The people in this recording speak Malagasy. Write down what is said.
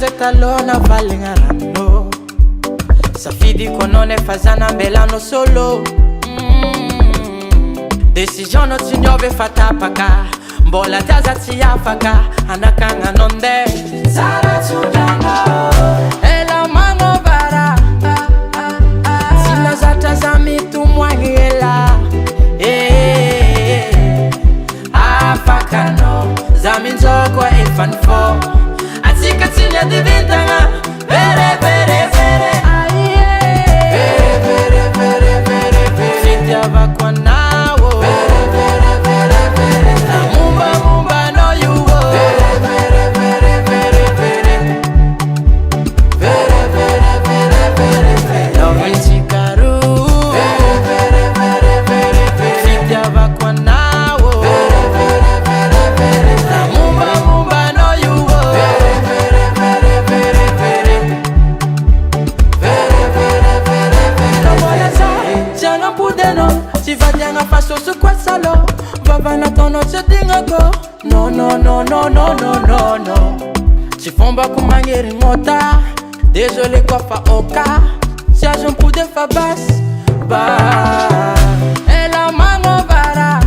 talona valingarano safidi konone fazana mbelano solo Decision no tinyove fatapaka Mbola taza tiyafaka Anakanga nonde Zara tudanga Ela mango bara Sina zata zami tumwangiela Afakano Zami nzokwa ifanfo Atika tinya divintanga Vere vere vere Vere vere vere vere vere Sitia vakwa nawo Vere vere vere vere Mumba mumba no you Vere vere vere vere vere Vere vere vere vere vere Love chikaru Vere vere vere vere vere Sitia vakwa nawo Vere vere vere vere Mumba mumba no you Vere vere vere vere vere Vere vere vere vere Tiana pudeno Si vadianga faso su kwa salo Vava na tono se dingago No no no no no no no no Si fomba kumangeri ngota Désolé kwa fa oka Si a jom pude fa bas Ba Ela mango bara